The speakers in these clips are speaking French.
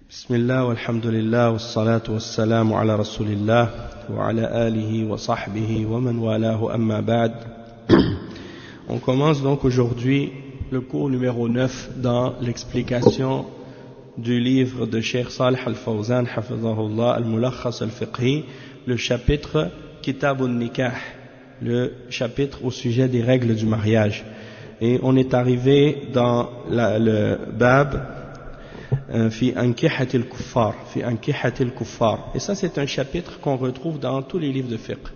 بسم الله والحمد لله والصلاة والسلام على رسول الله وعلى آله وصحبه ومن والاه أما بعد. On commence donc aujourd'hui le cours numéro 9 dans l'explication du livre de Cheikh Salih al-Fawzan hafizahullah al-Mulakhas al-Fiqhi, le chapitre Kitab al-Nikah, le chapitre au sujet des règles du mariage. Et on est arrivé dans le bab fi ankihatil kuffar, fi ankihatil kuffar. Et ça c'est un chapitre qu'on retrouve dans tous les livres de fiqh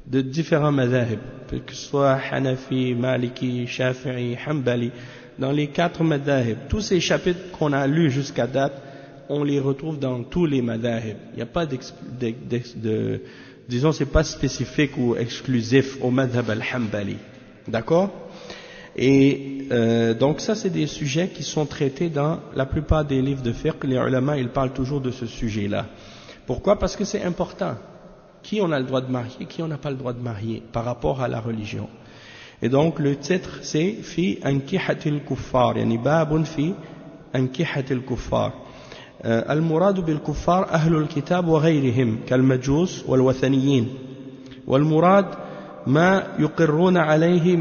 de différents madhahib, que ce soit Hanafi, Maliki, Shafi'i, Hanbali, dans les 4 madhahib. Tous ces chapitres qu'on a lus jusqu'à date, on les retrouve dans tous les madhahib. Il n'y a pas disons, c'est pas spécifique ou exclusif au madhab al-Hanbali. D'accord? Et donc ça c'est des sujets qui sont traités dans la plupart des livres de fiqh. Les ulama ils parlent toujours de ce sujet-là. Pourquoi? Parce que c'est important. Qui on a le droit de marier, qui on n'a pas le droit de marier par rapport à la religion. Et donc le titre c'est fi ankihatil kuffar, yani babun fi ankihatil kuffar. المراد بالكفار أهل الكتاب وغيرهم كالمجوس والوثنيين، والمراد ما يقرون عليه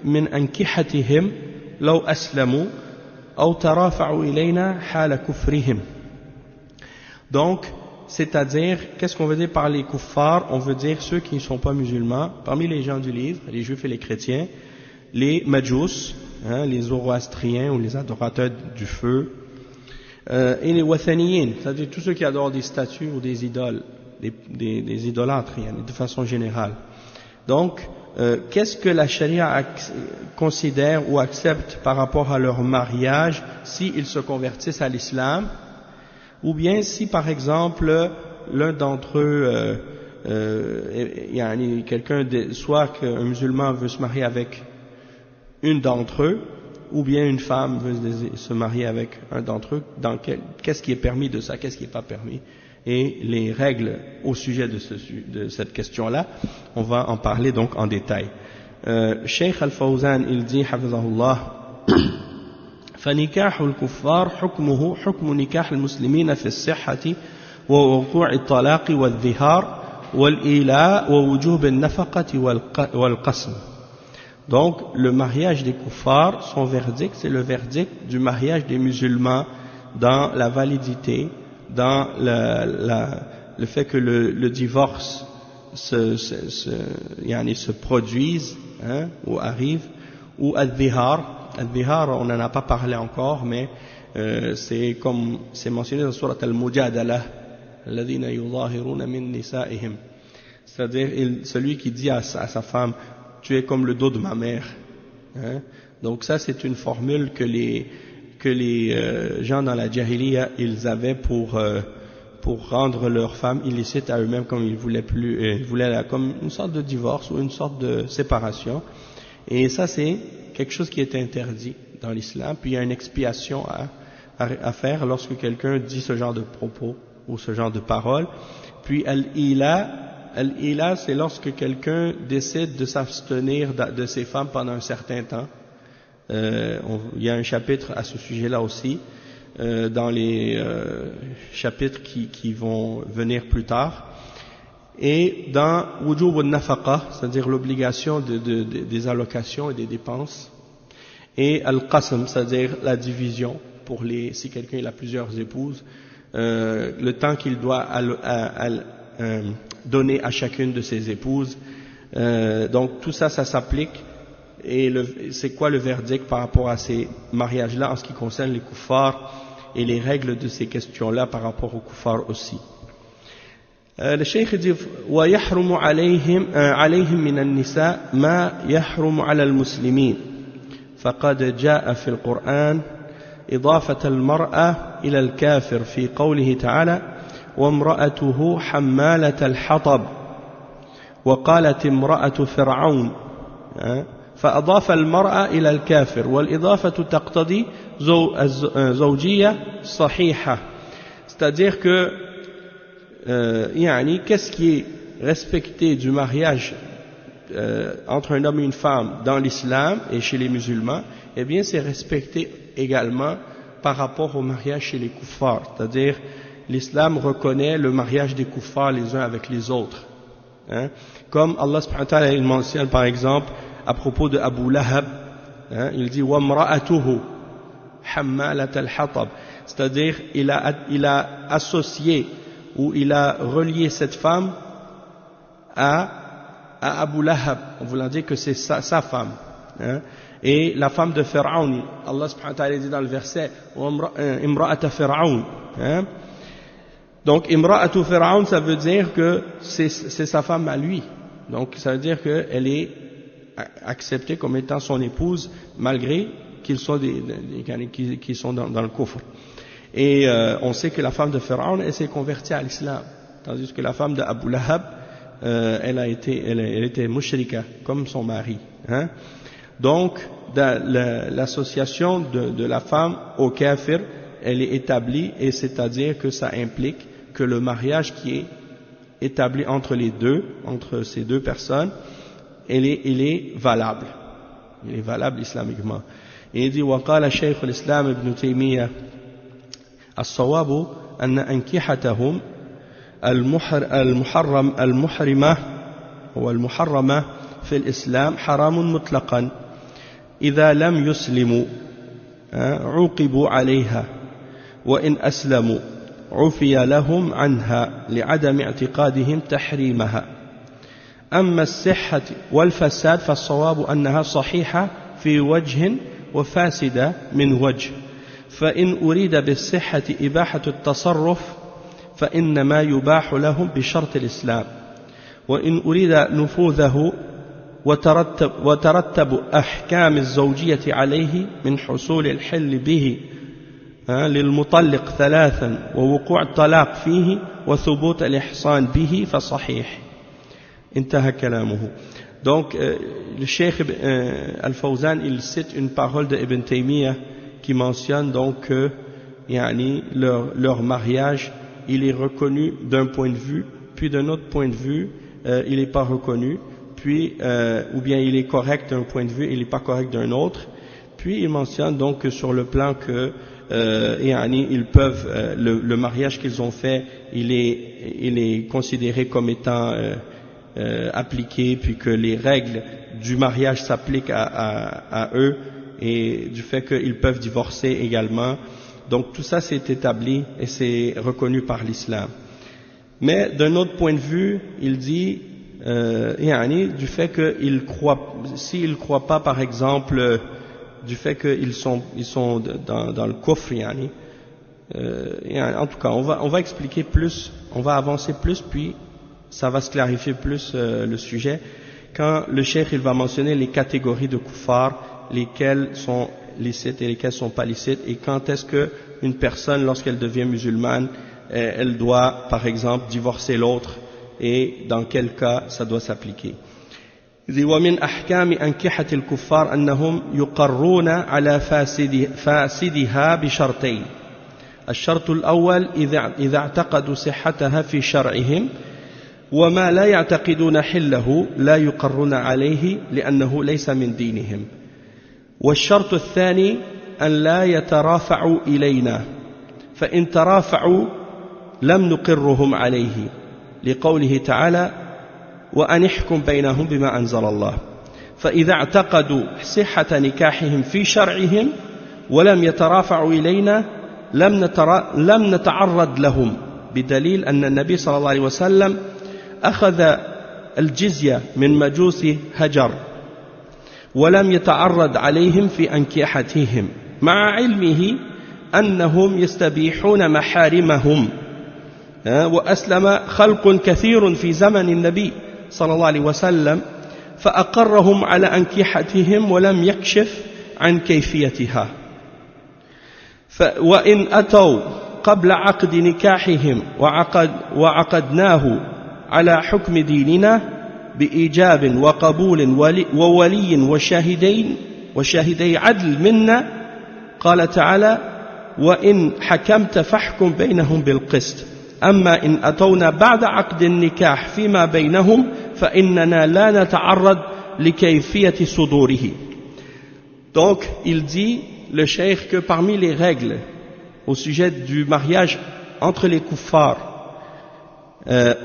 من أنكحتهم لو أسلموا أو ترافعوا إلينا حال كفرهم. Donc, c'est-à-dire, qu'est-ce qu'on veut dire par les kuffars? On veut dire ceux qui ne sont pas musulmans, parmi les gens du livre, les juifs et les chrétiens, les majous, les zoroastriens ou les adorateurs du feu, et les wathaniyin, c'est-à-dire tous ceux qui adorent des statues ou des idoles, des idolâtres, de façon générale. Donc, qu'est-ce que la charia considère ou accepte par rapport à leur mariage s'ils se convertissent à l'islam, ou bien si par exemple l'un d'entre eux, soit qu'un musulman veut se marier avec une d'entre eux, ou bien une femme veut se marier avec un d'entre eux, qu'est-ce qui est permis de ça, qu'est-ce qui n'est pas permis, et les règles au sujet de cette question-là, on va en parler donc en détail. Cheikh al-Fawzan il dit hafizahullah فنكاح الكفار حكمه حكم نكاح المسلمين في الصحة ووقوع الطلاق والظهار والإيلاء ووجوب النفقة والقسم. Donc le mariage des kuffars, son verdict c'est le verdict du mariage des musulmans dans la validité, dans le fait que le divorce se produise, ou arrive, ou al-dhihar. Al-dhihar, on n'en a pas parlé encore, mais c'est comme c'est mentionné dans Surat al-Mujadalah, alladhina yudahiruna min nisa'ihim, c'est-à-dire celui qui dit à sa femme, tu es comme le dos de ma mère. Donc ça c'est une formule que les gens dans la Jahiliya ils avaient pour rendre leur femme illicite à eux-mêmes, comme ils voulaient comme une sorte de divorce ou une sorte de séparation. Et ça c'est quelque chose qui est interdit dans l'islam. Puis il y a une expiation à faire lorsque quelqu'un dit ce genre de propos ou ce genre de paroles. Puis al-ila, c'est lorsque quelqu'un décide de s'abstenir de ses femmes pendant un certain temps. Il y a un chapitre à ce sujet-là aussi, dans les chapitres qui vont venir plus tard. Et dans wujub al-nafaqa, c'est-à-dire l'obligation des allocations et des dépenses, et al-qasm, c'est-à-dire la division si quelqu'un a plusieurs épouses, le temps qu'il doit donner à chacune de ses épouses. Donc tout ça s'applique. Et c'est quoi le verdict par rapport à ces mariages-là en ce qui concerne les kuffars et les règles de ces questions-là par rapport aux kuffars aussi. Le cheikh dit ويحرم عليهم من النساء ما يحرم على المسلمين فقد جاء في القرآن إضافة المرأة إلى الكافر في قوله تعالى وامرأته حمالة الحطب وقالت امرأة فرعون فأضاف المرأة إلى الكافر والإضافة تقتضي زوجية صحيحة. C'est-à-dire que qu'est-ce qui est respecté du mariage entre un homme et une femme dans l'islam et chez les musulmans? Eh bien c'est respecté également par rapport au mariage chez les kuffars, c'est-à-dire l'islam reconnaît le mariage des kuffars les uns avec les autres. Hein? Comme Allah subhanahu wa ta'ala il mentionne par exemple à propos de Abu Lahab, hein, il dit وَامْرَأَتُهُ حَمَّالَةَ الْحَطَبِ, c'est-à-dire il a associé ou il a relié cette femme à Abu Lahab, on vous l'a dit que c'est sa femme. Hein? Et la femme de Pharaon, Allah subhanahu wa ta'ala dit dans le verset Imra'ata Pharaon. Hein? Donc Imra'atu Pharaon, ça veut dire que c'est sa femme à lui. Donc ça veut dire qu'elle est acceptée comme étant son épouse malgré qu'ils sont qui sont dans le kufr. Et on sait que la femme de Pharaon, elle s'est convertie à l'islam, tandis que la femme de Abu Lahab, elle était mushrika comme son mari. Hein? Donc l'association de la femme au kafir, elle est établie, et c'est-à-dire que ça implique que le mariage qui est établi entre ces deux personnes, il est valable. Il est valable islamiquement. Et il dit وقال شيخ الإسلام ابن تيمية الصواب أن أنكحتهم المحرمة والمحرمة في الإسلام حرام مطلقا إذا لم يسلموا عوقبوا عليها وإن أسلموا عفي لهم عنها لعدم اعتقادهم تحريمها. أما الصحة والفساد فالصواب أنها صحيحة في وجه وفاسدة من وجه، فإن أريد بالصحة إباحة التصرف فإنما يباح لهم بشرط الإسلام، وإن أريد نفوذه وترتب أحكام الزوجية عليه من حصول الحل به للمطلق ثلاثا ووقوع الطلاق فيه وثبوت الإحصان به فصحيح. انتهى كلامه. Donc le Cheikh Al-Fawzan il cite une parole de Ibn Taymiyyah qui mentionne donc que leur mariage il est reconnu d'un point de vue, puis d'un autre point de vue il n'est pas reconnu, puis ou bien il est correct d'un point de vue, il n'est pas correct d'un autre. Puis il mentionne donc que sur le plan que ils peuvent le mariage qu'ils ont fait il est considéré comme étant appliqué, puis que les règles du mariage s'appliquent à eux, et du fait qu'ils peuvent divorcer également. Donc tout ça c'est établi et c'est reconnu par l'islam. Mais d'un autre point de vue, il dit du fait qu'ils croient, s'ils ne croient pas par exemple du fait qu'ils sont dans le kufr, en tout cas on va expliquer plus, on va avancer plus, puis ça va se clarifier plus le sujet quand le cheikh il va mentionner les catégories de kuffar, lesquelles sont licites et lesquelles sont pas licites, et quand est-ce que une personne lorsqu'elle devient musulmane elle doit par exemple divorcer l'autre, et dans quel cas ça doit s'appliquer. ومن أحكام أنكحة الكفار أنهم يقرون على فاسدها بشرطين. الشرط الأول إذا اعتقدوا صحتها في شرعهم، وما لا يعتقدون حله لا يقرون عليه لأنه ليس من دينهم. والشرط الثاني أن لا يترافعوا إلينا، فإن ترافعوا لم نقرهم عليه، لقوله تعالى وأن احكم بينهم بما أنزل الله. فإذا اعتقدوا صحة نكاحهم في شرعهم ولم يترافعوا إلينا لم نتعرض لهم، بدليل أن النبي صلى الله عليه وسلم أخذ الجزية من مجوس هجر ولم يتعرض عليهم في أنكحتهم، مع علمه أنهم يستبيحون محارمهم. وأسلم خلق كثير في زمن النبي صلى الله عليه وسلم فأقرهم على أنكحتهم ولم يكشف عن كيفيتها. وإن أتوا قبل عقد نكاحهم وعقدناه على حكم ديننا بإيجاب وقبول وولي وشاهدي عدل منا، قال تعالى وإن حكمت فاحكم بينهم بالقسط، أما إن أتونا بعد عقد النكاح فيما بينهم فإننا لا نتعرض لكيفية صدوره. Donc il dit le cheikh que parmi les règles au sujet du mariage entre les kuffars,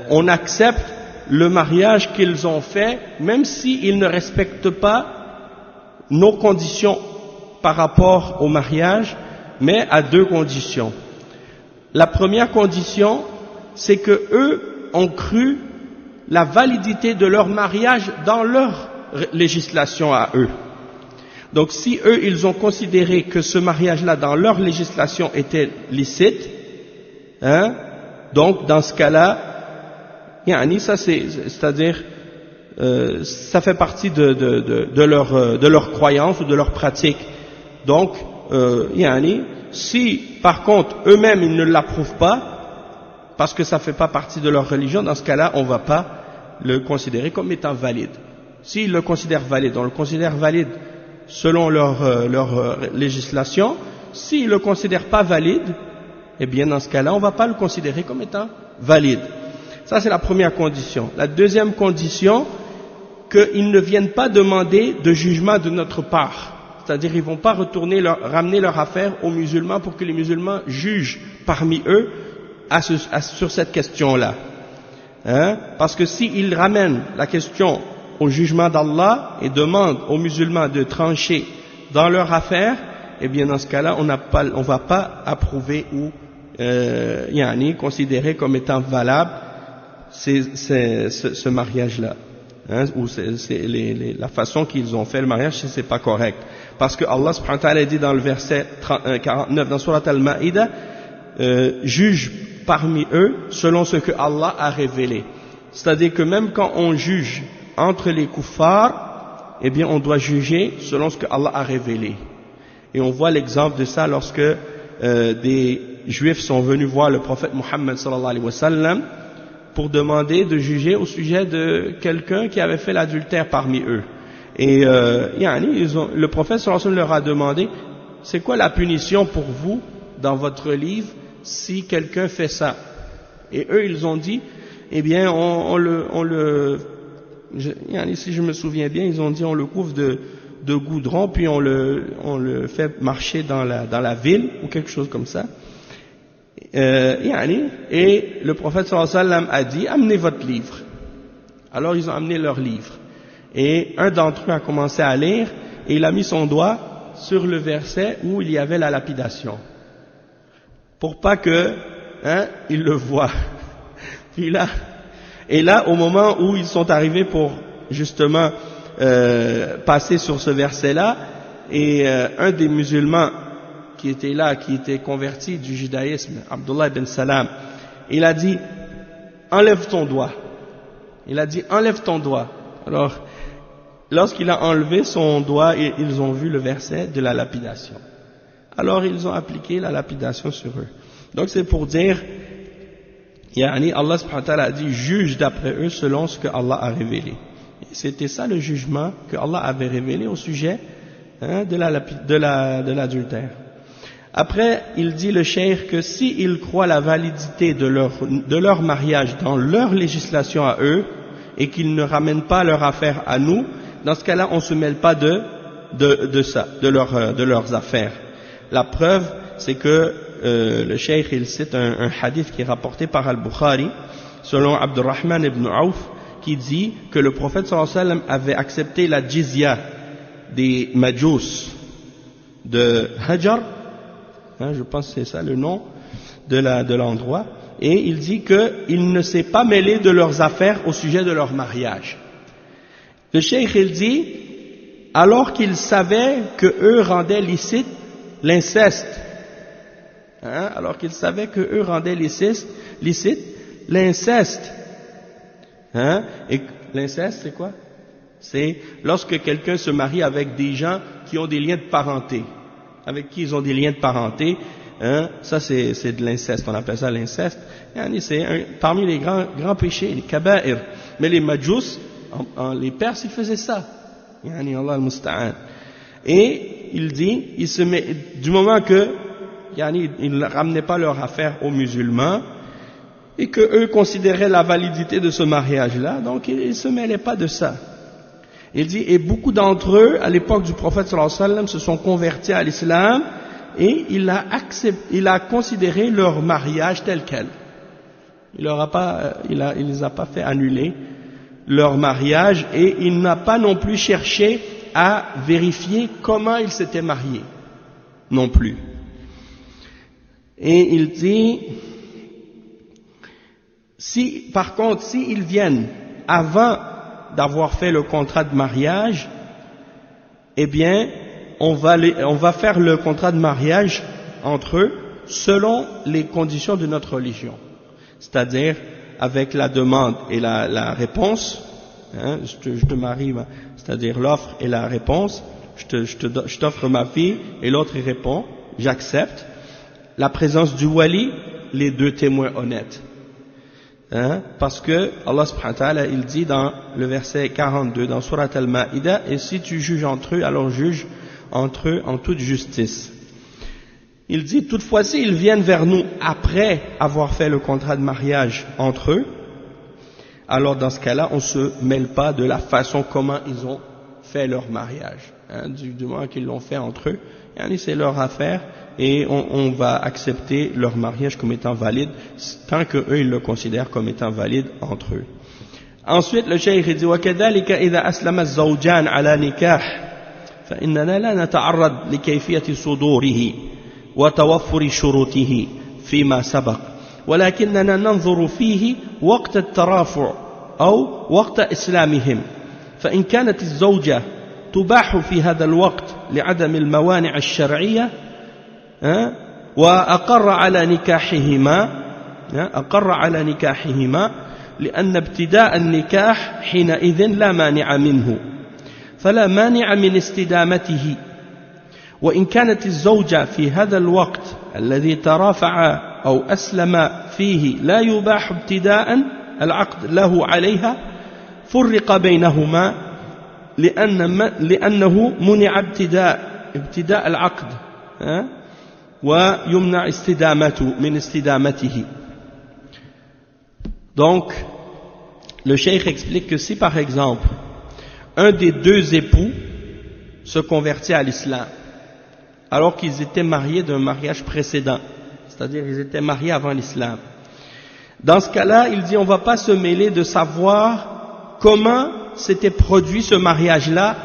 on accepte le mariage qu'ils ont fait, même s'ils ne respectent pas nos conditions par rapport au mariage, mais à deux conditions. La première condition, c'est que eux ont cru la validité de leur mariage dans leur législation à eux. Donc si eux, ils ont considéré que ce mariage-là dans leur législation était licite, donc dans ce cas-là, ça c'est-à-dire ça fait partie de leur croyance ou de leur pratique. Donc, si par contre eux-mêmes ils ne l'approuvent pas, parce que ça ne fait pas partie de leur religion, dans ce cas-là, on ne va pas le considérer comme étant valide. S'ils le considèrent valide, on le considère valide selon leur législation. S'ils ne le considèrent pas valide, eh bien dans ce cas-là, on ne va pas le considérer comme étant valide. Ça, c'est la première condition. La deuxième condition, qu'ils ne viennent pas demander de jugement de notre part. C'est-à-dire, ils ne vont pas ramener leur affaire aux musulmans pour que les musulmans jugent parmi eux sur cette question-là. Parce que s'ils ramènent la question au jugement d'Allah et demandent aux musulmans de trancher dans leur affaire, eh bien dans ce cas-là, on ne va pas approuver ou considérer comme étant valable ce mariage-là. Ou la façon qu'ils ont fait le mariage, si c'est pas correct. Parce que Allah subhanahu wa ta'ala dit dans le verset 49 dans Surat Al-Ma'ida, juge parmi eux selon ce que Allah a révélé. C'est-à-dire que même quand on juge entre les kuffars, eh bien on doit juger selon ce que Allah a révélé. Et on voit l'exemple de ça lorsque des juifs sont venus voir le prophète Muhammad sallallahu alayhi wa sallam pour demander de juger au sujet de quelqu'un qui avait fait l'adultère parmi eux. Et le prophète sallallahu alayhi wa sallam leur a demandé, c'est quoi la punition pour vous dans votre livre si quelqu'un fait ça? Et eux ils ont dit, eh bien si je me souviens bien, ils ont dit on le couvre de goudron puis on le fait marcher dans la ville ou quelque chose comme ça. Et le prophète sallallahu alayhi wa sallam a dit amenez votre livre. Alors ils ont amené leur livre et un d'entre eux a commencé à lire et il a mis son doigt sur le verset où il y avait la lapidation pour pas que il le voie. Et là au moment où ils sont arrivés pour justement passer sur ce verset là, et un des musulmans qui était là, qui était converti du judaïsme, Abdullah ibn Salam, il a dit enlève ton doigt. Il a dit enlève ton doigt. Alors lorsqu'il a enlevé son doigt, ils ont vu le verset de la lapidation. Alors ils ont appliqué la lapidation sur eux. Donc c'est pour dire, Allah subhanahu wa ta'ala a dit juge d'après eux selon ce que Allah a révélé. Et c'était ça le jugement que Allah avait révélé au sujet de l'adultère. Après, il dit le cheikh que s'ils croient la validité de leur mariage dans leur législation à eux et qu'ils ne ramènent pas leur affaire à nous, dans ce cas-là, on ne se mêle pas de leurs affaires. La preuve, c'est que le cheikh il cite un hadith qui est rapporté par Al-Bukhari, selon Abdurrahman ibn Auf, qui dit que le prophète sallallahu alayhi wa sallam avait accepté la jizya des Majous de Hajar, je pense que c'est ça le nom de l'endroit, et il dit qu'il ne s'est pas mêlé de leurs affaires au sujet de leur mariage. Le cheikh il dit, alors qu'il savait que eux rendaient licite l'inceste, alors qu'ils savaient que eux rendaient licite l'inceste, et l'inceste c'est quoi? C'est lorsque quelqu'un se marie avec des gens qui ont des liens de parenté, avec qui ils ont des liens de parenté, ça c'est de l'inceste, on appelle ça l'inceste, c'est parmi les grands péchés, les kaba'ir. Mais les majous, les Perses, ils faisaient ça, Allah al-Musta'an. Et il dit, du moment que ils ne ramenaient pas leur affaire aux musulmans et que eux considéraient la validité de ce mariage-là, donc ils ne se mêlaient pas de ça. Il dit, et beaucoup d'entre eux, à l'époque du prophète sallallahu alayhi wa sallam, se sont convertis à l'islam et il a considéré leur mariage tel quel. Il les a pas fait annuler leur mariage et il n'a pas non plus cherché à vérifier comment ils s'étaient mariés, non plus. Et il dit, par contre, s'ils viennent avant d'avoir fait le contrat de mariage, eh bien, on va faire le contrat de mariage entre eux selon les conditions de notre religion. C'est-à-dire, avec la demande et la réponse, hein, je te marie, c'est-à-dire l'offre et la réponse, je t'offre ma fille, et l'autre il répond, j'accepte. La présence du wali, les deux témoins honnêtes. Hein, parce que Allah subhanahu wa ta'ala, il dit dans le verset 42 dans Surat Al-Ma'ida, et si tu juges entre eux, alors juge entre eux en toute justice. Il dit, toutefois, s'ils viennent vers nous après avoir fait le contrat de mariage entre eux, alors dans ce cas-là, on ne se mêle pas de la façon comment ils ont fait leur mariage. Hein, du moment qu'ils l'ont fait entre eux, c'est leur affaire, et on va accepter leur mariage comme étant valide, tant qu'eux ils le considèrent comme étant valide entre eux. Ensuite, le cheikh dit, وَكَذَلِكَ إِذَا أَسْلَمَ الزَّوْجَانِ عَلَى نِكَاحٍ فإننا لا نتعرض لكيفية صدوره وتوفر شروطه فيما سبق ولكننا ننظر فيه وقت الترافع أو وقت إسلامهم فإن كانت الزوجة تباح في هذا الوقت لعدم الموانع الشرعية وأقر على نكاحهما لأن ابتداء النكاح حينئذ لا مانع منه فلا مانع من استدامته وإن كانت الزوجة في هذا الوقت الذي ترافع أو أسلم فيه لا يباح ابتداء العقد له عليها فرق بينهما لأنه منع ابتداء العقد ويمنع من استدامته. Donc le cheikh explique que si par exemple un des deux époux se convertit à l'islam alors qu'ils étaient mariés d'un mariage précédent, c'est-à-dire ils étaient mariés avant l'islam, dans ce cas-là il dit on ne va pas se mêler de savoir comment s'était produit ce mariage-là,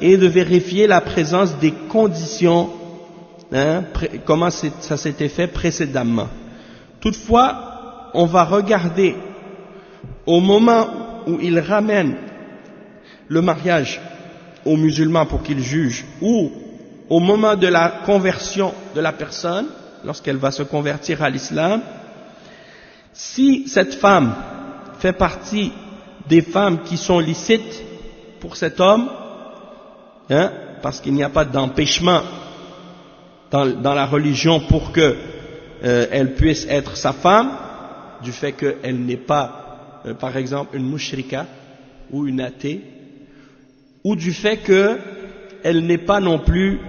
et de vérifier la présence des conditions, comment ça s'était fait précédemment. Toutefois, on va regarder au moment où ils ramènent le mariage aux musulmans pour qu'ils jugent, ou au moment de la conversion de la personne, lorsqu'elle va se convertir à l'islam, si cette femme fait partie des femmes qui sont licites pour cet homme, parce qu'il n'y a pas d'empêchement dans la religion pour que elle puisse être sa femme, du fait qu'elle n'est pas, par exemple, une mushrika ou une athée, ou du fait qu'elle n'est pas non plus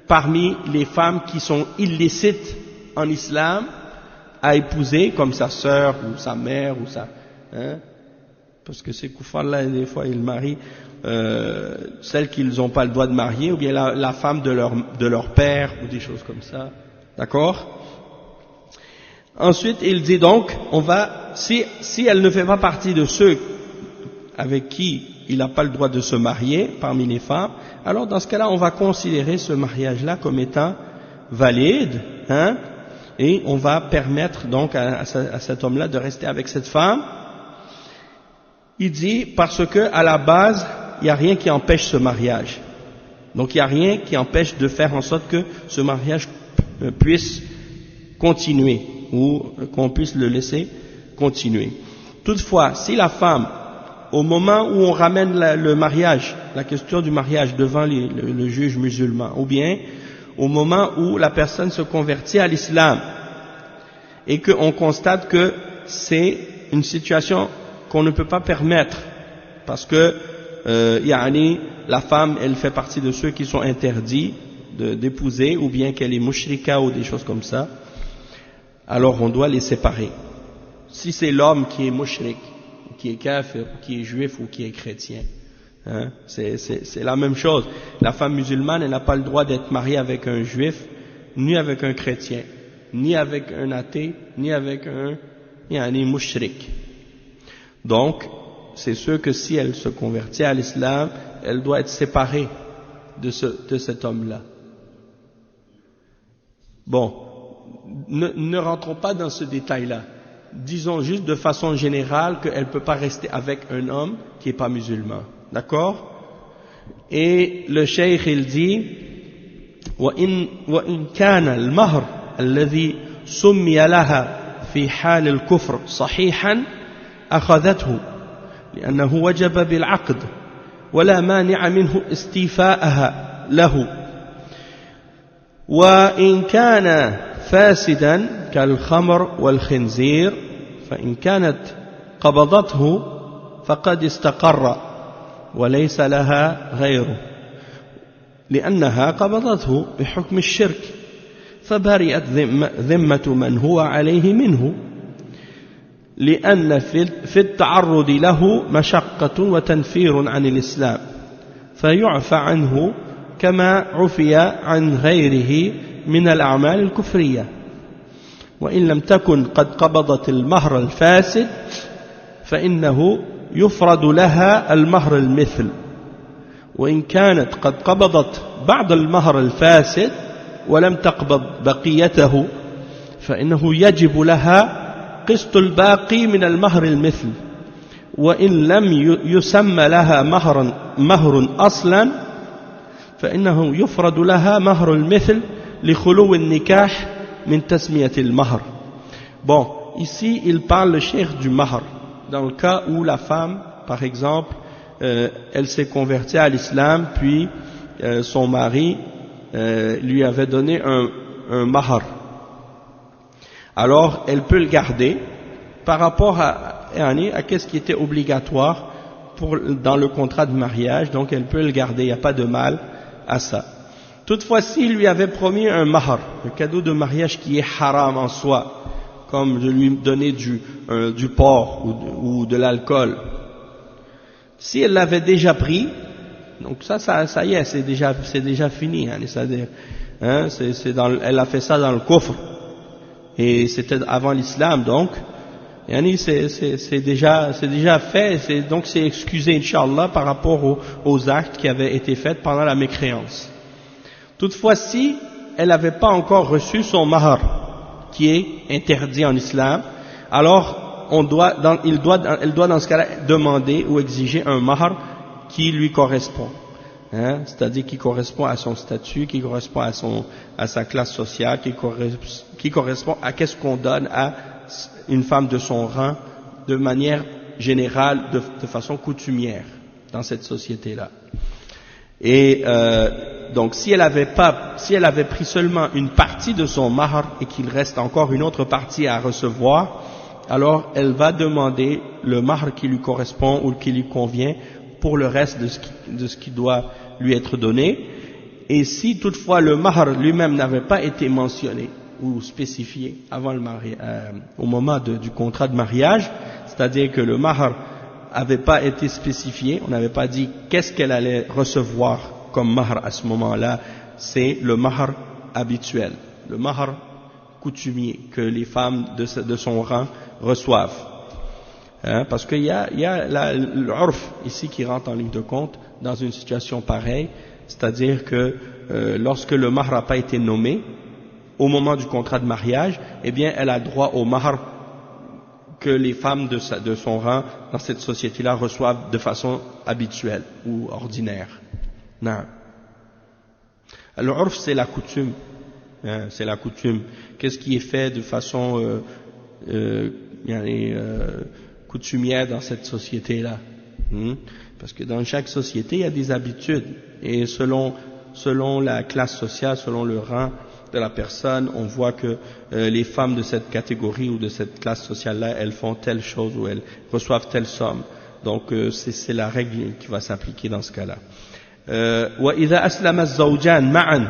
parmi les femmes qui sont illicites en islam à épouser, comme sa sœur ou sa mère ou sa, parce que ces koufars-là, des fois, ils marient celles qu'ils n'ont pas le droit de marier, ou bien la femme de leur père, ou des choses comme ça. D'accord? Ensuite, il dit donc, si elle ne fait pas partie de ceux avec qui il n'a pas le droit de se marier, parmi les femmes, alors dans ce cas-là, on va considérer ce mariage-là comme étant valide, et on va permettre donc à cet homme-là de rester avec cette femme. Il dit parce que à la base, il n'y a rien qui empêche ce mariage. Donc il n'y a rien qui empêche de faire en sorte que ce mariage puisse continuer, ou qu'on puisse le laisser continuer. Toutefois, si la femme, au moment où on ramène le mariage, la question du mariage devant le juge musulman, ou bien au moment où la personne se convertit à l'islam, et qu'on constate que c'est une situation qu'on ne peut pas permettre, parce que la femme, elle fait partie de ceux qui sont interdits d'épouser, ou bien qu'elle est mushrika ou des choses comme ça, alors on doit les séparer. Si c'est l'homme qui est mushrik, ou qui est kafir, ou qui est juif, ou qui est chrétien. Hein? C'est la même chose. La femme musulmane, elle n'a pas le droit d'être mariée avec un juif, ni avec un chrétien, ni avec un athée, ni avec un mushrik. Donc, c'est sûr que si elle se convertit à l'islam, elle doit être séparée de cet homme-là. Bon, ne rentrons pas dans ce détail-là. Disons juste de façon générale qu'elle ne peut pas rester avec un homme qui n'est pas musulman. D'accord? Et le cheikh il dit وإن كان المهر الذي سمي لها في حال الكفر صحيحا أخذته لأنه وجب بالعقد ولا مانع منه استيفاءها له وإن كان فاسدا كالخمر والخنزير فإن كانت قبضته فقد استقر وليس لها غيره لأنها قبضته بحكم الشرك فبرئت ذمة من هو عليه منه لأن في التعرض له مشقة وتنفير عن الإسلام فيعفى عنه كما عفي عن غيره من الأعمال الكفرية وإن لم تكن قد قبضت المهر الفاسد فإنه يفرض لها المهر المثل وإن كانت قد قبضت بعض المهر الفاسد ولم تقبض بقيته فإنه يجب لها قسط الباقي من المهر المثل وإن لم يسمى لها مهر أصلا فإنه يفرض لها مهر المثل لخلو النكاح من تسمية المهر. Bon, ici il parle le cheikh du mahr dans le cas où la femme, par exemple, elle s'est convertie à l'islam, puis son mari lui avait donné un mahr. Alors, elle peut le garder par rapport à qu'est-ce qui était obligatoire dans le contrat de mariage, donc elle peut le garder, il n'y a pas de mal à ça. Toutefois, s'il lui avait promis un mahr, un cadeau de mariage qui est haram en soi, comme de lui donner du porc ou de l'alcool, si elle l'avait déjà pris, donc ça y est, c'est déjà fini, elle a fait ça dans le coffre, et c'était avant l'islam, donc, c'est déjà fait, donc c'est excusé, Inch'Allah, par rapport aux actes qui avaient été faits pendant la mécréance. Toutefois, si elle n'avait pas encore reçu son mahr, qui est interdit en islam, alors elle doit dans ce cas-là demander ou exiger un mahr qui lui correspond, c'est-à-dire qui correspond à son statut, qui correspond à sa classe sociale, qui correspond à qu'est-ce qu'on donne à une femme de son rang de manière générale, de façon coutumière dans cette société-là. Et donc si elle avait pris seulement une partie de son mahr et qu'il reste encore une autre partie à recevoir, alors elle va demander le mahr qui lui correspond ou qui lui convient pour le reste de ce qui doit lui être donné. Et si toutefois le mahr lui-même n'avait pas été mentionné ou spécifié avant au moment du contrat de mariage, c'est-à-dire que le mahr n'avait pas été spécifié, on n'avait pas dit qu'est-ce qu'elle allait recevoir comme mahr à ce moment-là, c'est le mahr habituel, le mahr coutumier que les femmes de son rang reçoivent. Parce qu'il y a l'urf ici qui rentre en ligne de compte dans une situation pareille, c'est-à-dire que lorsque le mahr n'a pas été nommé au moment du contrat de mariage, eh bien elle a droit au mahr que les femmes de son rang dans cette société-là reçoivent de façon habituelle ou ordinaire. Non. L'urf, c'est la coutume. C'est la coutume. Qu'est-ce qui est fait de façon coutumière dans cette société-là? Parce que dans chaque société, il y a des habitudes. Et selon la classe sociale, selon le rang de la personne, on voit que les femmes de cette catégorie ou de cette classe sociale-là, elles font telle chose ou elles reçoivent telle somme. Donc c'est la règle qui va s'appliquer dans ce cas-là. وإذا أسلم الزوجان معا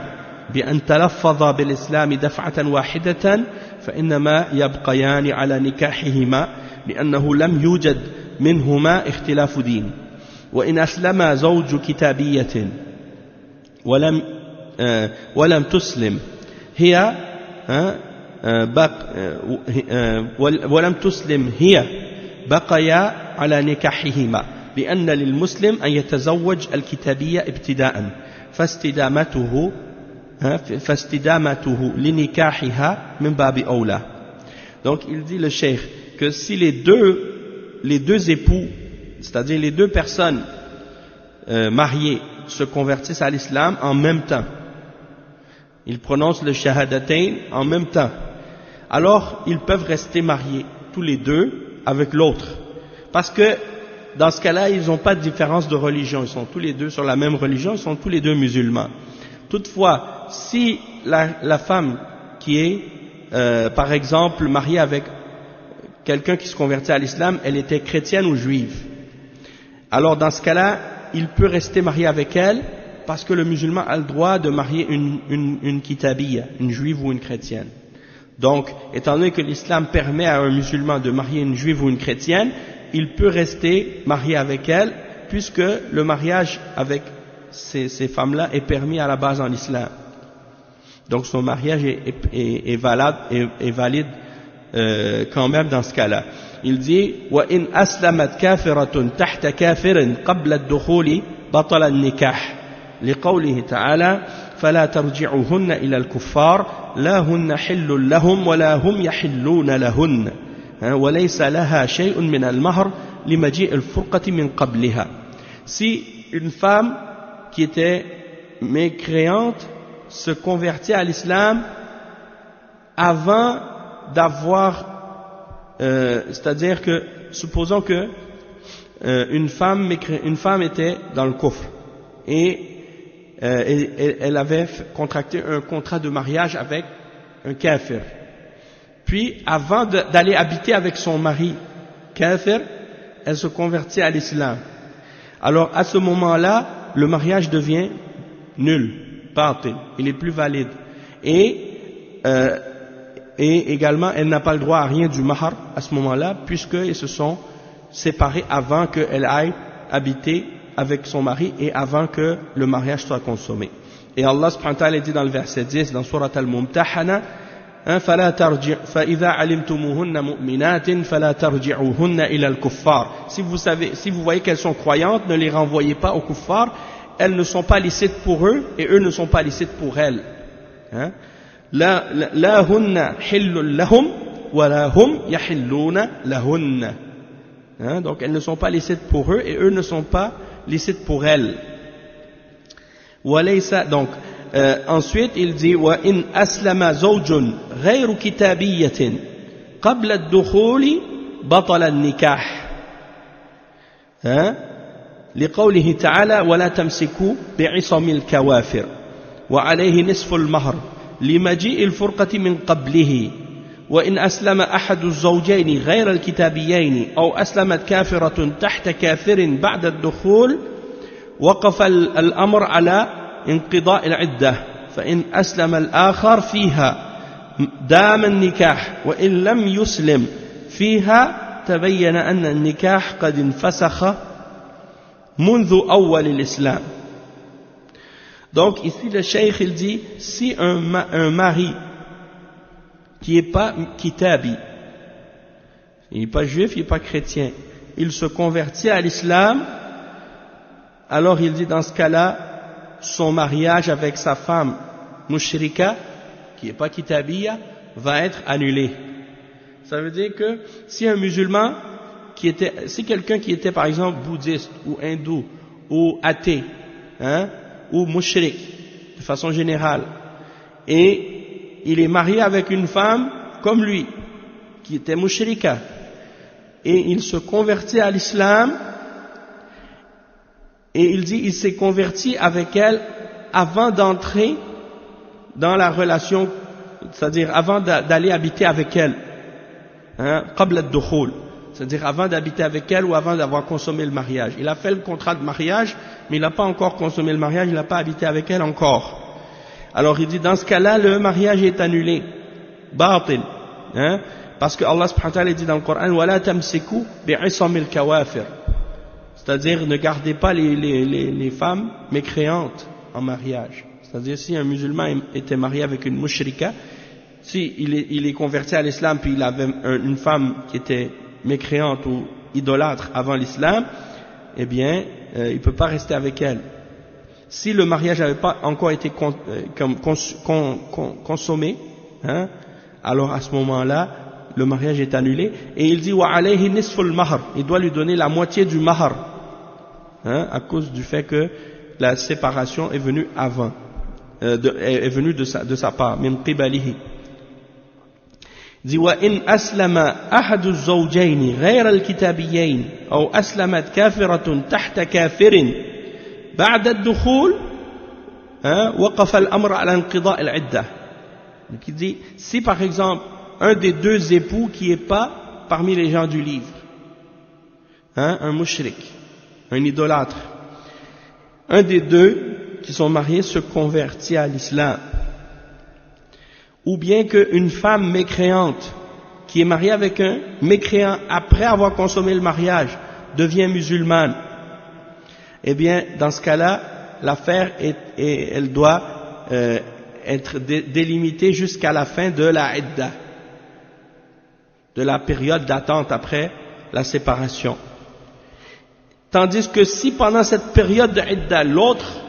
بأن تلفظا بالإسلام دفعة واحدة فإنما يبقيان على نكاحهما لأنه لم يوجد منهما اختلاف دين وإن أسلم زوج كتابية ولم تسلم هي ولم تسلم هي بقيا على نكاحهما لأن للمسلم أن يتزوج الكتابية ابتداء فاستدامته لنكاحها من باب أولى. Donc il dit le cheikh que si les deux époux, c'est-à-dire les deux personnes mariées se convertissent à l'islam en même temps, ils prononcent le shahadatain en même temps, alors ils peuvent rester mariés tous les deux avec l'autre, parce que dans ce cas-là ils n'ont pas de différence de religion, ils sont tous les deux sur la même religion, ils sont tous les deux musulmans. Toutefois, si la femme qui est par exemple mariée avec quelqu'un qui se convertit à l'islam, elle était chrétienne ou juive, alors dans ce cas-là il peut rester marié avec elle, parce que le musulman a le droit de marier une kitabiyya, une juive ou une chrétienne. Donc, étant donné que l'islam permet à un musulman de marier une juive ou une chrétienne, il peut rester marié avec elle, puisque le mariage avec ces femmes-là est permis à la base en islam. Donc son mariage est valide quand même dans ce cas-là. Il dit وَإِنْ أَسْلَمَتْ كَافِرَةٌ تَحْتَ كَافِرٍ قَبْلَ الدُّخُولِ بَطَلَ النِّكَاحِ لقوله تعالى فلا ترجعوهن إلى الكفار لا هن حل لهم ولا هم يحلون لهن وليس لها شيء من المهر لمجيء الفرقة من قبلها. Si une femme qui était mécréante se convertit à l'islam avant d'avoir c'est-à-dire que supposons que une femme était dans le kufr et elle avait contracté un contrat de mariage avec un kafir. Puis, avant d'aller habiter avec son mari kafir, elle se convertit à l'islam. Alors, à ce moment-là, le mariage devient nul, batil, il est plus valide. Et également, elle n'a pas le droit à rien du mahar à ce moment-là, puisqu'ils se sont séparés avant qu'elle aille habiter avec son mari et avant que le mariage soit consommé. Et Allah subhanahu wa ta'ala dit dans le verset 10 dans Surat Al-Mumtahana فَإِذَا عَلِمْتُمُوهُنَّ مُؤْمِنَاتٍ فَلَا تَرْجِعُوهُنَّ إِلَى الْكُفَّارِ. Si vous voyez qu'elles sont croyantes, ne les renvoyez pas aux kuffars, elles ne sont pas licites pour eux et eux ne sont pas licites pour elles. لَا هُنَّ حِلٌّ لَهُمْ وَلَا هُمْ يَحِلُّونَ لَهُنَّ. Donc elles ne sont pas licites pour eux et eux ne sont pas licites pour elles. Donc ensuite il dit وَإِنْ أَسْلَمَ زَوْجٌ غَيْرُ كِتَابِيَّةٍ قَبْلَ الدُّخُولِ بَطَلَ النِّكَاحِ لقوله تعالى وَلَا تَمْسِكُوا بِعِصَمِ الْكَوَافِرِ وَعَلَيْهِ نِصْفُ الْمَهْرِ لمجيء الفرقة من قبله وإن أسلم أحد الزوجين غير الكتابيين أو أسلمت كافرة تحت كافر بعد الدخول وقف الأمر على انقضاء العدة فإن أسلم الآخر فيها دام النكاح وإن لم يسلم فيها تبين أن النكاح قد انفسخ منذ أول الإسلام. Donc ici le cheikh il dit si un mari qui n'est pas kitabi, il n'est pas juif, il n'est pas chrétien, il se convertit à l'islam, alors il dit dans ce cas-là, son mariage avec sa femme mushrika, qui n'est pas kitabiya, va être annulé. Ça veut dire que si un musulman, si quelqu'un qui était par exemple bouddhiste ou hindou ou athée, ou mushrik, de façon générale, et il est marié avec une femme comme lui, qui était mushrika, et il se convertit à l'islam, et il dit il s'est converti avec elle avant d'entrer dans la relation, c'est-à-dire avant d'aller habiter avec elle, qabla ad-dukhul, c'est-à-dire avant d'habiter avec elle ou avant d'avoir consommé le mariage. Il a fait le contrat de mariage, mais il n'a pas encore consommé le mariage, il n'a pas habité avec elle encore. Alors il dit dans ce cas-là le mariage est annulé, batil, Parce que Allah subhanahu wa ta'ala dit dans le Coran وَلَا تَمْسِكُوا بِعِصَمِ الْكَوَافِرِ, c'est-à-dire ne gardez pas les femmes mécréantes en mariage. C'est-à-dire si un musulman était marié avec une mushrika, si il est converti à l'islam puis il avait une femme qui était mécréante ou idolâtre avant l'islam, eh bien il peut pas rester avec elle. Si le mariage n'avait pas encore été consommé, hein, alors à ce moment-là le mariage est annulé, et il dit wa alayhi nisful mahr, il doit lui donner la moitié du mahr, hein, à cause du fait que la séparation est venue avant, est venue de sa part, min qibalihi. Il dit wa in aslama ahadu az-zawjayn ghayra al-kitabiyyin aw aslamat kafiratun tahta kafirin ba'da ad-dukhul waqafa al-amr ala inqida' al-'iddah. Donc il dit, si par exemple un des deux époux qui est pas parmi les gens du livre, hein, un mushrik, un idolâtre, un des deux qui sont mariés se convertit à l'islam, ou bien qu'une femme mécréante qui est mariée avec un mécréant après avoir consommé le mariage devient musulmane, eh bien dans ce cas-là l'affaire elle doit être délimitée jusqu'à la fin de la idda, de la période d'attente après la séparation. Tandis que si pendant cette période de idda l'autre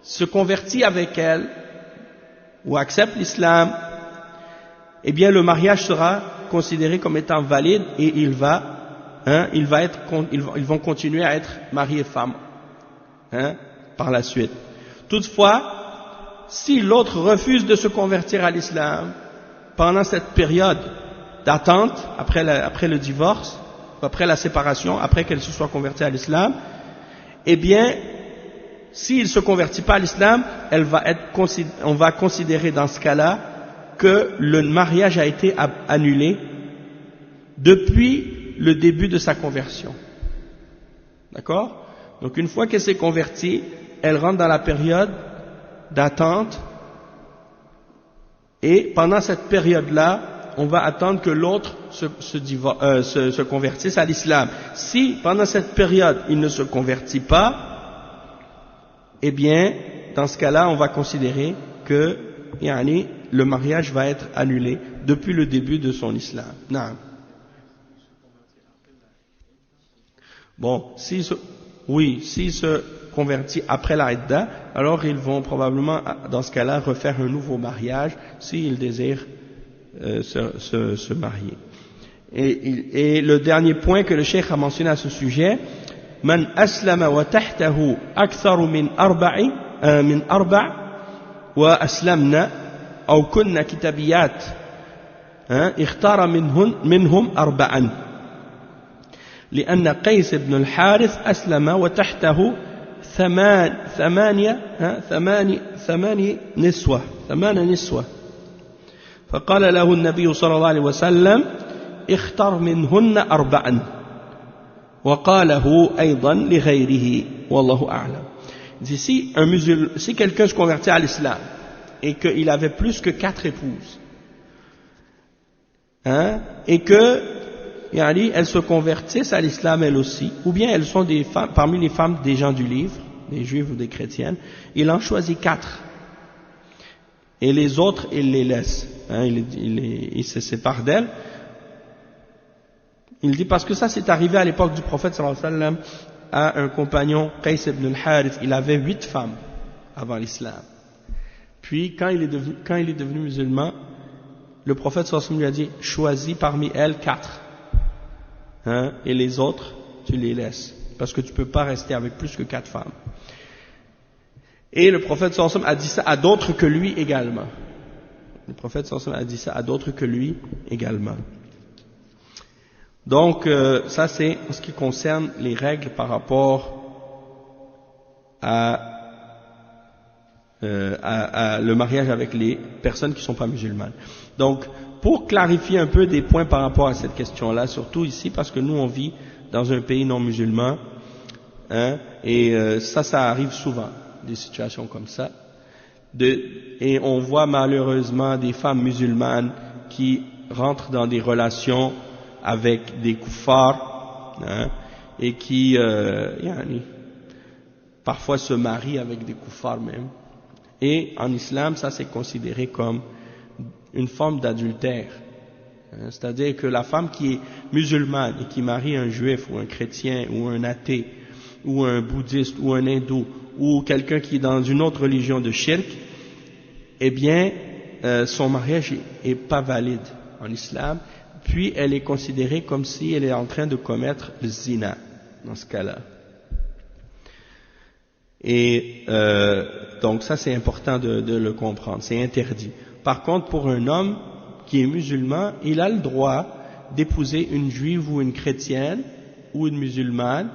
se convertit avec elle ou accepte l'islam, eh bien le mariage sera considéré comme étant valide et ils vont continuer à être mari et femme, hein, par la suite. Toutefois, si l'autre refuse de se convertir à l'islam pendant cette période d'attente après le divorce, après la séparation, après qu'elle se soit convertie à l'islam, eh bien, s'il ne se convertit pas à l'islam, on va considérer dans ce cas-là que le mariage a été annulé depuis le début de sa conversion. D'accord? Donc une fois qu'elle s'est convertie, elle rentre dans la période d'attente, et pendant cette période-là, on va attendre que l'autre se convertisse à l'islam. Si pendant cette période il ne se convertit pas, eh bien dans ce cas-là on va considérer que le mariage va être annulé depuis le début de son islam. Non. Bon, s'il se convertit après la idda, alors ils vont probablement dans ce cas-là refaire un nouveau mariage s'ils désirent se marier. Et le dernier point que le cheikh a mentionné à ce sujet, man aslama wa tahtahu aktharu min arba' wa aslamna aw kunna kitabiyat ikhtara minhum arba'an لأن قيس بن الحارث أسلم وتحته ثمان نسوة فقال له النبي صلى الله عليه وسلم اختر منهن أربعا وقاله أيضا لغيره والله أعلم. Si quelqu'un se convertit à l'islam et qu'il avait plus que 4 épouses, et que elles se convertissent à l'islam elles aussi, ou bien elles sont des femmes, parmi les femmes des gens du livre, des juifs ou des chrétiennes, il en choisit 4. Et les autres, il les laisse. Il se sépare d'elles. Il dit, parce que ça c'est arrivé à l'époque du prophète sallallahu alayhi wa sallam à un compagnon, Qais ibn al-Harith, il avait 8 femmes avant l'islam. Puis quand il est devenu musulman, le prophète sallallahu alayhi wa sallam lui a dit, choisis parmi elles 4. Et les autres, tu les laisses, parce que tu ne peux pas rester avec plus que 4 femmes. Et le prophète sallallahu alayhi wa sallam a dit ça à d'autres que lui également. Le prophète sallallahu alayhi wa sallam a dit ça à d'autres que lui également. Donc, ça c'est en ce qui concerne les règles par rapport à le mariage avec les personnes qui ne sont pas musulmanes. Donc, pour clarifier un peu des points par rapport à cette question-là, surtout ici, parce que nous on vit dans un pays non musulman, et ça arrive souvent, des situations comme ça, et on voit malheureusement des femmes musulmanes qui rentrent dans des relations avec des kuffars, hein, et qui parfois se marient avec des kuffars même. Et en islam, ça c'est considéré comme une forme d'adultère. C'est-à-dire que la femme qui est musulmane et qui marie un juif ou un chrétien ou un athée ou un bouddhiste ou un hindou ou quelqu'un qui est dans une autre religion de shirk, eh bien, son mariage est pas valide en islam, puis elle est considérée comme si elle est en train de commettre le zina dans ce cas-là. Et donc ça c'est important de le comprendre, c'est interdit. Par contre, pour un homme qui est musulman, il a le droit d'épouser une juive ou une chrétienne ou une musulmane,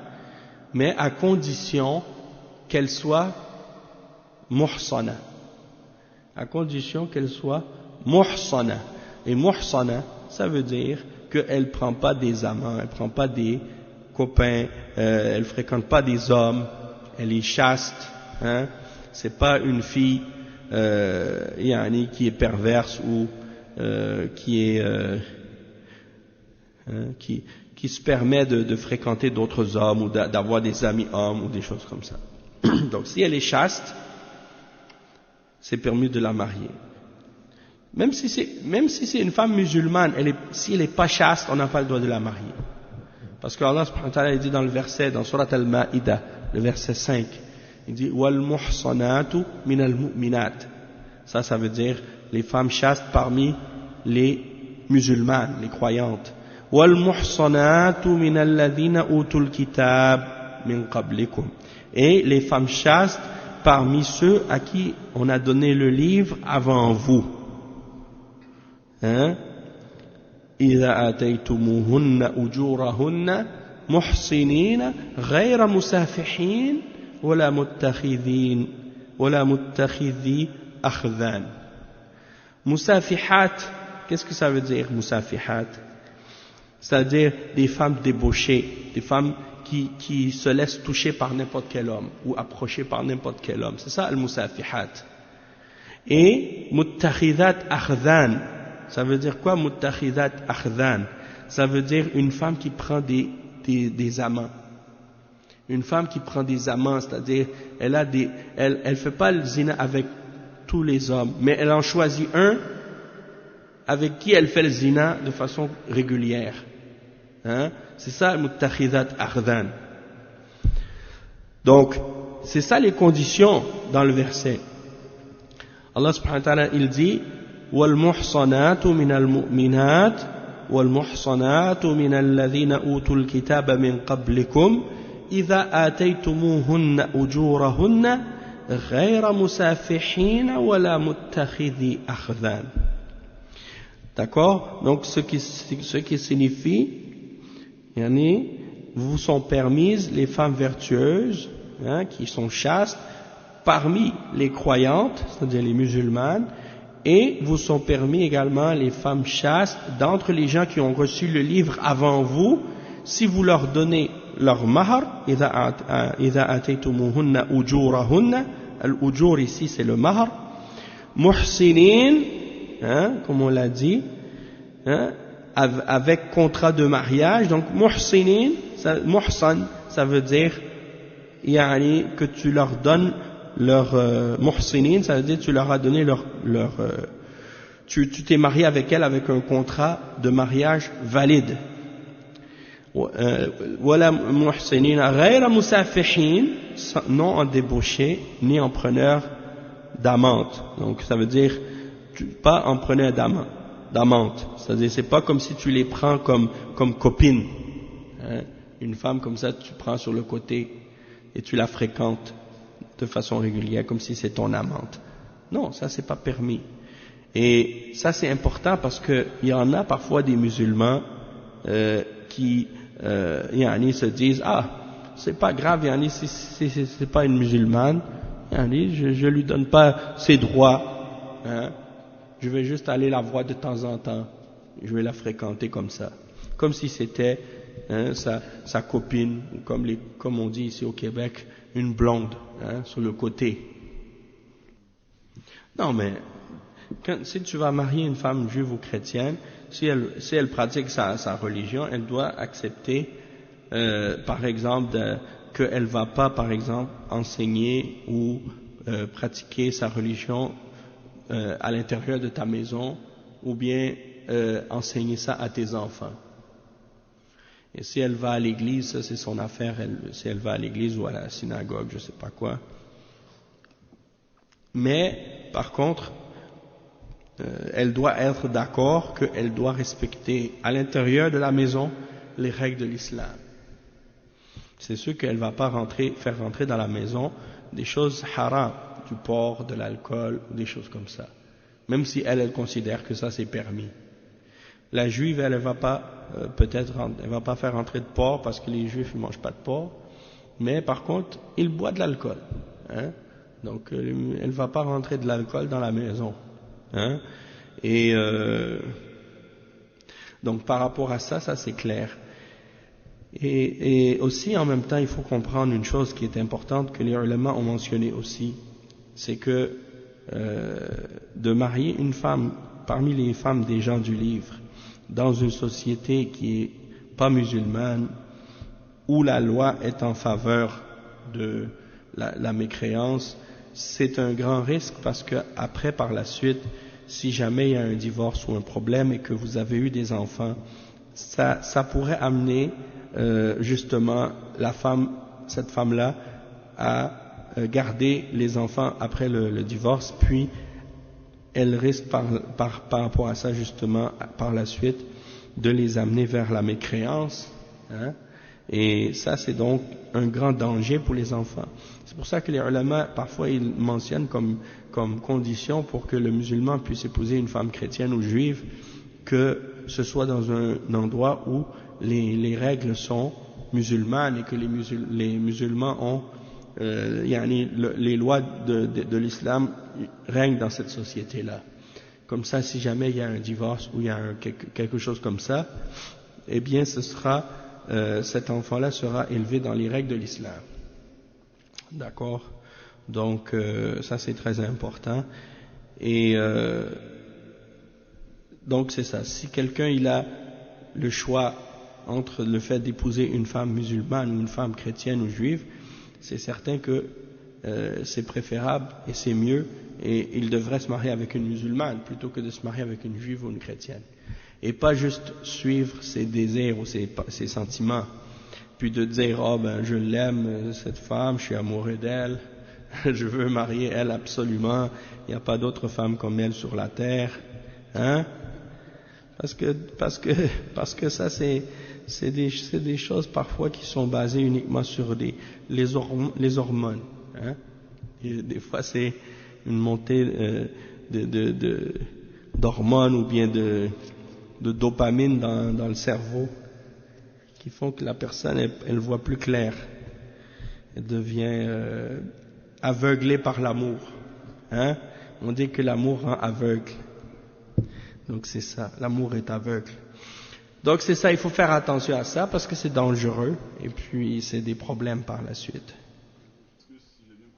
mais à condition qu'elle soit muhsana. À condition qu'elle soit muhsana. Et muhsana, ça veut dire qu'elle ne prend pas des amants, elle ne prend pas des copains, elle ne fréquente pas des hommes, elle est chaste, hein. C'est pas une fille qui est perverse ou qui se permet de fréquenter d'autres hommes ou d'avoir des amis hommes ou des choses comme ça. Donc si elle est chaste, c'est permis de la marier. Même si c'est une femme musulmane, si elle n'est pas chaste, on n'a pas le droit de la marier. Parce que Allah subhanahu wa ta'ala dit dans le verset, dans Surat Al-Ma'ida, le verset 5, il dit wal muhsanatu minal mu'minat. Ça veut dire les femmes chastes parmi les musulmanes, les croyantes. Wal muhsanatu minal ladhina utul kitab min qablikum. Et les femmes chastes parmi ceux à qui on a donné le livre avant vous. Hein? إذا آتيتموهن أجورهن محصنين غير مسافحين ولا متخذي أخذان. Musafihat, qu'est-ce que ça veut dire, musafihat? C'est-à-dire des femmes débauchées, des femmes qui se laissent toucher par n'importe quel homme ou approcher par n'importe quel homme. C'est ça, al-musafihat. Et muttakhidat akhdan. Ça veut dire quoi, muttakhidat akhdan? Ça veut dire une femme qui prend des amants. Une femme qui prend des amants, c'est-à-dire elle fait pas le zina avec tous les hommes, mais elle en choisit un avec qui elle fait le zina de façon régulière. Hein? C'est ça, muttakhidat akhdan. Donc, c'est ça les conditions dans le verset. Allah subhanahu wa ta'ala, il dit وَالْمُحْصَنَاتُ مِنَ الْمُؤْمِنَاتِ وَالْمُحْصَنَاتُ مِنَ الَّذِينَ أُوتُوا الْكِتَابَ مِنْ قَبْلِكُمْ إِذَا آتَيْتُمُوهُنَّ أُجُورَهُنَّ غَيْرَ مُسَافِحِينَ وَلَا مُتَّخِذِي أَخْذَانٍ. D'accord? Donc ce qui signifie, vous sont permises les femmes vertueuses, hein, qui sont chastes, parmi les croyantes, c'est-à-dire les musulmanes, et vous sont permis également les femmes chastes d'entre les gens qui ont reçu le livre avant vous, si vous leur donnez leur mahar, إِذَا أَتَيْتُمُوهُنَّ أُجُورَهُنَّ, al-ujur ici c'est le mahar, muhsinin, hein, comme on l'a dit, hein, avec contrat de mariage. Donc muhsinin, muhsan, ça veut dire que tu leur donnes leur muhsinin, ça veut dire tu leur as donné tu t'es marié avec elle avec un contrat de mariage valide. Wala muhsinin ghayra musafihin, non en débauché ni en preneur d'amante. Donc ça veut dire pas en preneur d'amante. C'est-à-dire c'est pas comme si tu les prends comme copines. Hein? Une femme comme ça tu prends sur le côté et tu la fréquentes de façon régulière comme si c'est ton amante. Non, ça c'est pas permis. Et ça c'est important parce que il y en a parfois des musulmans qui se disent c'est pas grave, c'est pas une musulmane, je lui donne pas ses droits, hein, je vais juste aller la voir de temps en temps, je vais la fréquenter comme ça, comme si c'était sa copine, ou comme on dit ici au Québec, une blonde, hein, sur le côté. Non mais si tu vas marier une femme juive ou chrétienne, si elle pratique sa religion, elle doit accepter, par exemple, qu'elle va pas, par exemple, enseigner ou pratiquer sa religion à l'intérieur de ta maison, ou bien enseigner ça à tes enfants. Et si elle va à l'église, ça c'est son affaire, si elle va à l'église ou à la synagogue, je sais pas quoi. Mais, par contre, elle doit être d'accord qu'elle doit respecter à l'intérieur de la maison les règles de l'islam. C'est sûr qu'elle ne va pas faire rentrer dans la maison des choses haram, du porc, de l'alcool, des choses comme ça. Même si elle considère que ça c'est permis. La juive, elle va pas, elle va pas faire rentrer de porc parce que les juifs ne mangent pas de porc. Mais par contre, ils boivent de l'alcool. Hein? Donc, elle ne va pas rentrer de l'alcool dans la maison. Hein? Et donc par rapport à ça, ça c'est clair. Et aussi en même temps, il faut comprendre une chose qui est importante que les ulama ont mentionné aussi, c'est que de marier une femme parmi les femmes des gens du livre dans une société qui est pas musulmane, où la loi est en faveur de la mécréance, c'est un grand risque parce que après, par la suite, si jamais il y a un divorce ou un problème et que vous avez eu des enfants, ça pourrait amener justement cette femme-là à garder les enfants après le divorce, puis elle risque par rapport à ça justement par la suite de les amener vers la mécréance, hein? Et ça c'est donc un grand danger pour les enfants. C'est pour ça que les ulama parfois ils mentionnent comme condition pour que le musulman puisse épouser une femme chrétienne ou juive que ce soit dans un endroit où les règles sont musulmanes et que les musulmans ont les lois de l'islam règnent dans cette société-là. Comme ça, si jamais il y a un divorce ou il y a quelque chose comme ça, eh bien cet enfant-là sera élevé dans les règles de l'islam. D'accord? Donc ça c'est très important. Et donc c'est ça. Si quelqu'un il a le choix entre le fait d'épouser une femme musulmane ou une femme chrétienne ou juive, c'est certain que c'est préférable et c'est mieux, et il devrait se marier avec une musulmane plutôt que de se marier avec une juive ou une chrétienne. Et pas juste suivre ses désirs ou ses sentiments, puis de dire oh ben je l'aime cette femme, je suis amoureux d'elle, je veux marier elle absolument, il n'y a pas d'autre femme comme elle sur la terre, hein? Parce que ça c'est des choses parfois qui sont basées uniquement sur les hormones, hein? Et des fois c'est une montée d'hormones ou bien de dopamine dans le cerveau qui font que la personne elle voit plus clair, elle devient aveuglée par l'amour, hein? On dit que l'amour rend aveugle, donc c'est ça, l'amour est aveugle. Donc c'est ça, il faut faire attention à ça parce que c'est dangereux et puis c'est des problèmes par la suite.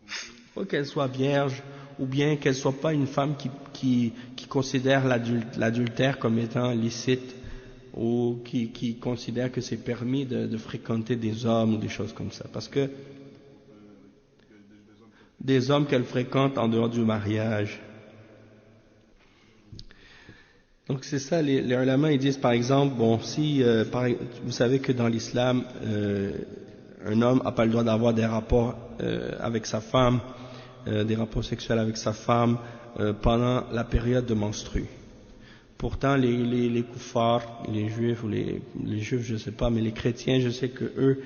Il faut qu'elle soit vierge ou bien qu'elle soit pas une femme qui considère l'adultère comme étant licite ou qui considère que c'est permis de fréquenter des hommes ou des choses comme ça. Parce que des hommes qu'elle fréquente en dehors du mariage. Donc c'est ça, les ulama ils disent par exemple, bon si vous savez que dans l'islam un homme n'a pas le droit d'avoir des rapports avec sa femme, des rapports sexuels avec sa femme pendant la période de menstrue. Pourtant les koufars, les juifs ou les juifs je sais pas, mais les chrétiens je sais que eux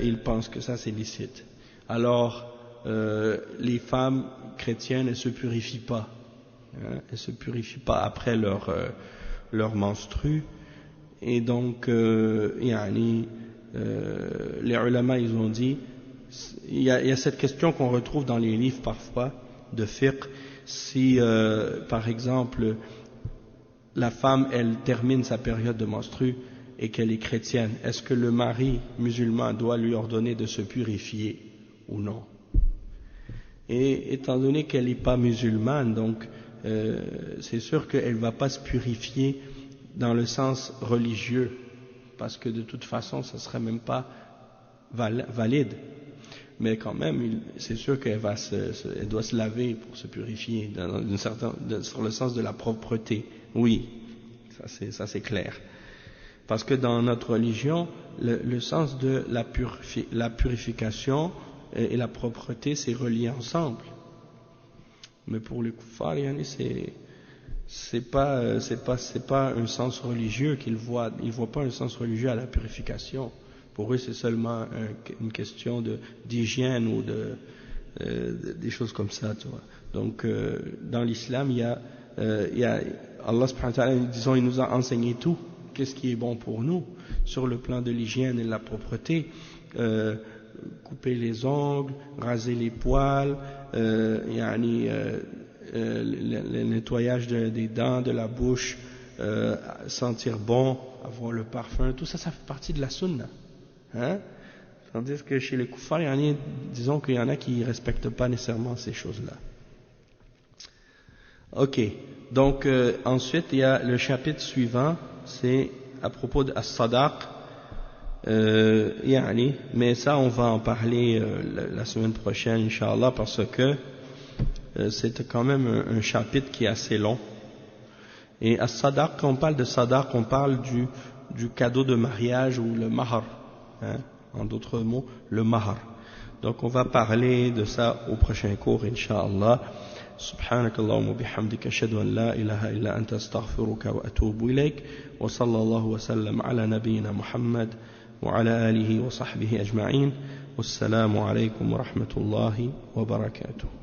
ils pensent que ça c'est licite. Alors les femmes chrétiennes elles se purifient pas. Elles ne se purifient pas après leur menstru, et donc les ulama ils ont dit, il y a cette question qu'on retrouve dans les livres parfois de fiqh, si par exemple la femme elle termine sa période de menstru et qu'elle est chrétienne, est-ce que le mari musulman doit lui ordonner de se purifier ou non? Et étant donné qu'elle n'est pas musulmane, donc c'est sûr qu'elle ne va pas se purifier dans le sens religieux, parce que de toute façon, ça ne serait même pas valide. Mais quand même, c'est sûr qu'elle elle doit se laver pour se purifier, sur le sens de la propreté. Oui, ça c'est clair. Parce que dans notre religion, le sens de la purification et la propreté, c'est relié ensemble. Mais pour les kuffars, c'est pas un sens religieux qu'ils voient. Ils voient pas un sens religieux à la purification. Pour eux, c'est seulement une question d'hygiène ou des choses comme ça, tu vois. Donc, dans l'islam, il y a Allah subhanahu wa ta'ala, disons, il nous a enseigné tout. Qu'est-ce qui est bon pour nous sur le plan de l'hygiène et de la propreté, couper les ongles, raser les poils, le nettoyage des dents, de la bouche, sentir bon, avoir le parfum, tout ça, ça fait partie de la sunna. Hein? Tandis que chez les kuffars, disons qu'il y en a qui ne respectent pas nécessairement ces choses-là. Ok, donc ensuite il y a le chapitre suivant, c'est à propos de as-sadaq, mais ça on va en parler la semaine prochaine, Inch'Allah, parce que c'est quand même un chapitre qui est assez long. Et as-sadaq, quand on parle de sadaq, on parle du cadeau de mariage ou le mahar, hein, en d'autres mots, le mahar. Donc on va parler de ça au prochain cours, Inch'Allah. سبحانك اللهم وبحمدك أشهد أن لا إله إلا أنت أستغفرك وأتوب إليك وصلى الله وسلم على نبينا محمد وعلى آله وصحبه أجمعين والسلام عليكم ورحمة الله وبركاته.